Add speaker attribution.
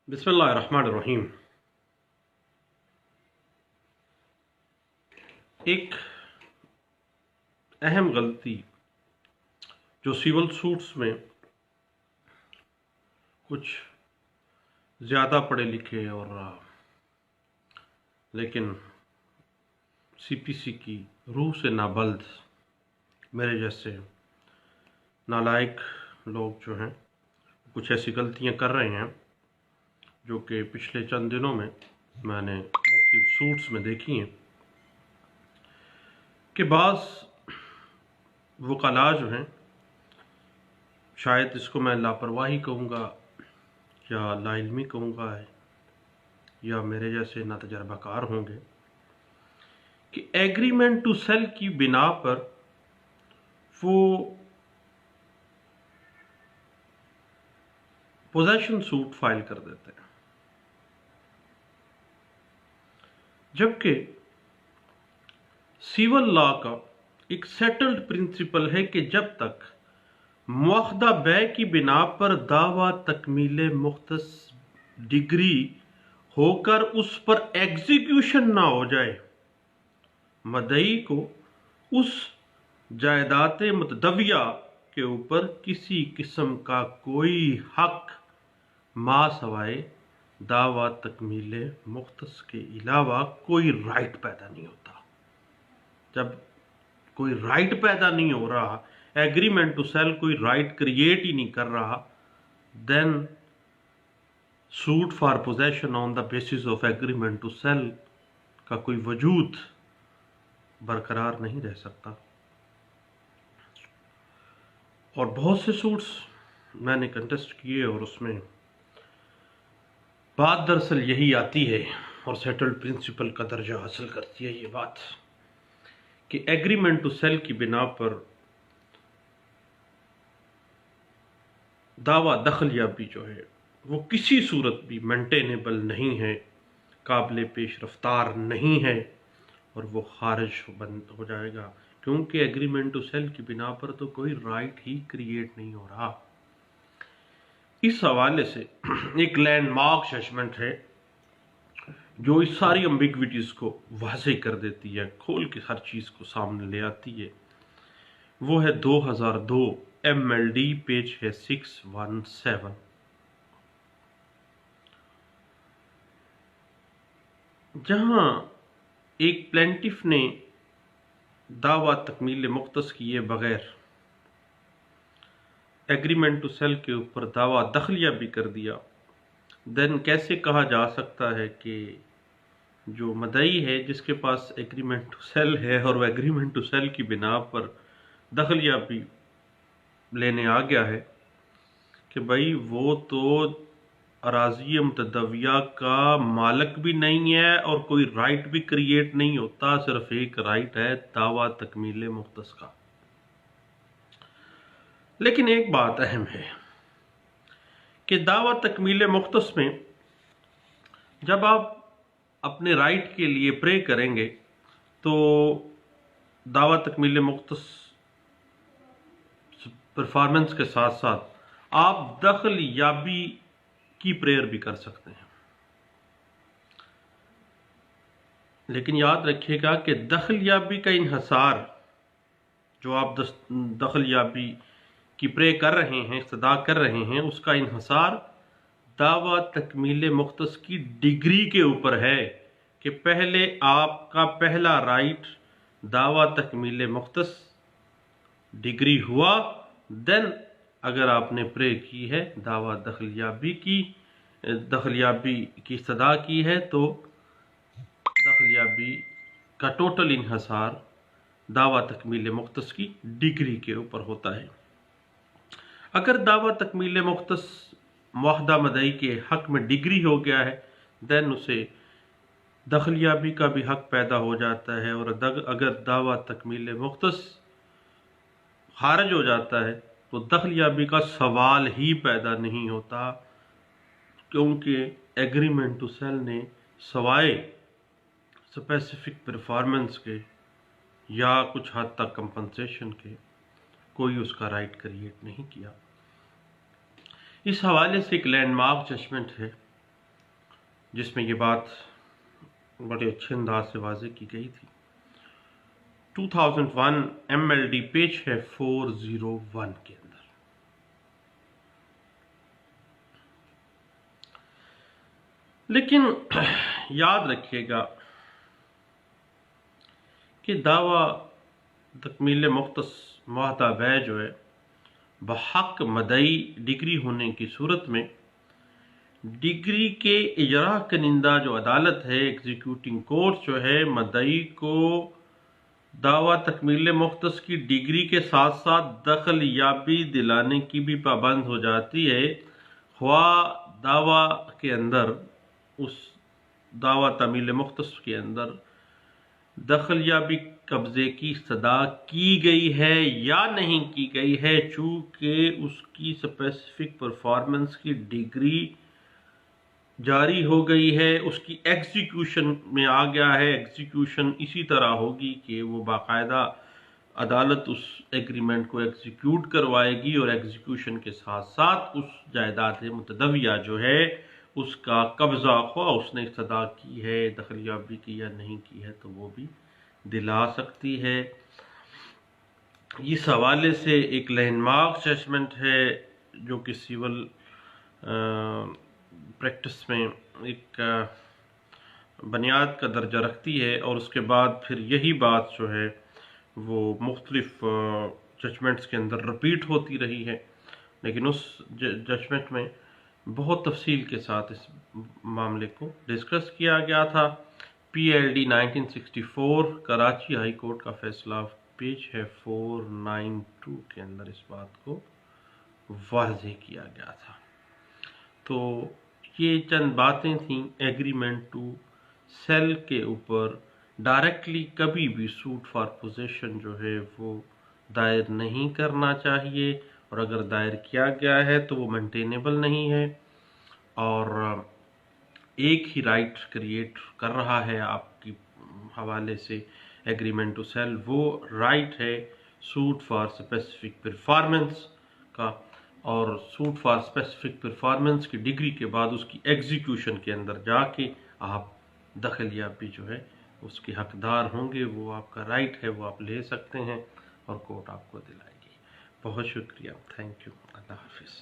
Speaker 1: बिस्मिल्लाहिर्रहमानिर्रहीम। एक अहम गलती जो सिविल सूट्स में कुछ ज़्यादा पढ़े लिखे और लेकिन सीपीसी की रूह से नाबल्द मेरे जैसे नालायक लोग जो हैं कुछ ऐसी गलतियां कर रहे हैं जो कि पिछले चंद दिनों में मैंने मुख्तलिफ सूट्स में देखी हैं कि बाज़ वकला जो हैं, शायद इसको मैं लापरवाही कहूँगा या लाइल्मी कहूँगा या मेरे जैसे नातजर्बाकार होंगे, कि एग्रीमेंट टू सेल की बिना पर वो पोजेशन सूट फाइल कर देते हैं, जबकि सिविल लॉ का एक सेटल्ड प्रिंसिपल है कि जब तक मुआखदा बै की बिना पर दावा तकमीले मुख्तस डिग्री होकर उस पर एग्जीक्यूशन ना हो जाए, मदई को उस जायदाद मुतदविया के ऊपर किसी किस्म का कोई हक मा सवाए दावा तकमीले मुख्तस के अलावा कोई राइट पैदा नहीं होता। जब कोई राइट पैदा नहीं हो रहा, एग्रीमेंट टू सेल कोई राइट क्रिएट ही नहीं कर रहा, then suit for possession on the basis of agreement to sell का कोई वजूद बरकरार नहीं रह सकता। और बहुत से सूट्स मैंने कंटेस्ट किए और उसमें बात दरअसल यही आती है और सेटल्ड प्रिंसिपल का दर्जा हासिल करती है ये बात कि एग्रीमेंट टू सेल की बिना पर दावा दखलियाबी जो है वो किसी सूरत भी मेंटेनेबल नहीं है, काबिल पेश रफ्तार नहीं है और वो खारिज बंद हो जाएगा, क्योंकि एग्रीमेंट टू सेल की बिना पर तो कोई राइट ही क्रिएट नहीं हो रहा। इस हवाले से एक लैंडमार्क जजमेंट है जो इस सारी एम्बिग्विटीज़ को वाज़ेह कर देती है, खोल के हर चीज़ को सामने ले आती है। वो है 2002 MLD पेज है 617। जहां एक प्लेंटिफ ने दावा तकमील मुख्तस किए बगैर एग्रीमेंट टू सेल के ऊपर दावा दखलिया भी कर दिया, देन कैसे कहा जा सकता है कि जो मदई है जिसके पास एग्रीमेंट टू सेल है और वो एग्रीमेंट टू सेल की बिना पर दखलिया भी लेने आ गया है कि भाई वो तो अराज़ी मुतदविया का मालिक भी नहीं है और कोई राइट भी क्रिएट नहीं होता, सिर्फ एक राइट है दावा तकमील मुख्तस का। लेकिन एक बात अहम है कि दावा तकमील मुख्तस में जब आप अपने राइट के लिए प्रे करेंगे तो दावा तकमील मुख्तस परफॉर्मेंस के साथ साथ आप दखल याबी की प्रेयर भी कर सकते हैं। लेकिन याद रखिएगा कि दखल याबी का इन्हसार, जो आप दखल याबी की प्रे कर रहे हैं, इस्तदा कर रहे हैं, उसका इन्हसार दावा तकमील मुख्तस की डिग्री के ऊपर है कि पहले आपका पहला राइट दावा तकमील मुख्तस डिग्री हुआ, देन अगर आपने प्रे की है दावा दखलियाबी की इस्तदा की है तो दखलियाबी का टोटल इन्हसार दावा तकमील मुख्तस की डिग्री के ऊपर होता है। अगर दावा तकमील मुख्तस मुआहदा मदई के हक में डिग्री हो गया है, देन उसे दखलियाबी का भी हक पैदा हो जाता है। और अगर दावा तकमील मुख्तस खारिज हो जाता है तो दखलियाबी का सवाल ही पैदा नहीं होता, क्योंकि एग्रीमेंट टू सेल ने सवाए स्पेसिफिक परफॉर्मेंस के या कुछ हद तक कंपनसेशन के कोई उसका राइट क्रिएट नहीं किया। इस हवाले से एक लैंडमार्क जजमेंट है جس میں یہ بات بڑے اچھے انداز سے واضح کی گئی تھی۔ 2001 MLD پیج ہے 401 کے اندر۔ لیکن یاد رکھیے گا کہ دعویٰ تکمیل مختص معاہدہ بیع جو ہے بحق مدعی ڈگری ہونے کی صورت میں ڈگری کے اجرا کنندہ جو عدالت ہے، ایگزیکیوٹنگ کورٹ جو ہے، مدعی کو دعویٰ تکمیل مختص کی ڈگری کے ساتھ ساتھ دخل یابی دلانے کی بھی پابند ہو جاتی ہے، خواہ دعویٰ کے اندر اس دعویٰ تکمیل مختص کے اندر دخل یابی قبضے کی استدعا کی گئی ہے یا نہیں کی گئی ہے، چونکہ اس کی اسپیسیفک پرفارمنس کی ڈگری جاری ہو گئی ہے، اس کی ایگزیکیوشن میں آ گیا ہے۔ ایگزیکیوشن اسی طرح ہوگی کہ وہ باقاعدہ عدالت اس ایگریمنٹ کو ایگزیکیوٹ کروائے گی، اور ایگزیکیوشن کے ساتھ ساتھ اس جائیداد متداویہ جو ہے اس کا قبضہ، خواہ اس نے استدعا کی ہے دخل یابی کی یا نہیں کی ہے، تو وہ بھی دلا سکتی ہے۔ اس حوالے سے ایک لینڈ مارک ججمنٹ ہے جو کہ سیول پریکٹس میں ایک بنیاد کا درجہ رکھتی ہے، اور اس کے بعد پھر یہی بات جو ہے وہ مختلف ججمنٹس کے اندر رپیٹ ہوتی رہی ہے، لیکن اس ججمنٹ میں بہت تفصیل کے ساتھ اس معاملے کو ڈسکس کیا گیا تھا۔ PLD 1964 کراچی ہائی کورٹ کا فیصلہ پیج ہے 492 کے اندر اس بات کو واضح کیا گیا تھا۔ تو یہ چند باتیں تھیں ایگریمنٹ ٹو سیل کے اوپر۔ ڈائریکٹلی کبھی بھی سوٹ فار پوزیشن جو ہے وہ دائر نہیں کرنا چاہیے، اور اگر دائر کیا گیا ہے تو وہ مینٹینیبل نہیں ہے، اور ایک ہی رائٹ کریٹ کر رہا ہے آپ کی حوالے سے ایگریمنٹ ٹو سیل، وہ رائٹ ہے سوٹ فار اسپیسیفک پرفارمنس کا، اور سوٹ فار اسپیسیفک پرفارمنس کی ڈگری کے بعد اس کی ایگزیکیوشن کے اندر جا کے آپ دخل یابی جو ہے اس کے حقدار ہوں گے، وہ آپ کا رائٹ ہے، وہ آپ لے سکتے ہیں اور کورٹ آپ کو دلائے گی۔ بہت شکریہ، تھینک یو، اللہ حافظ۔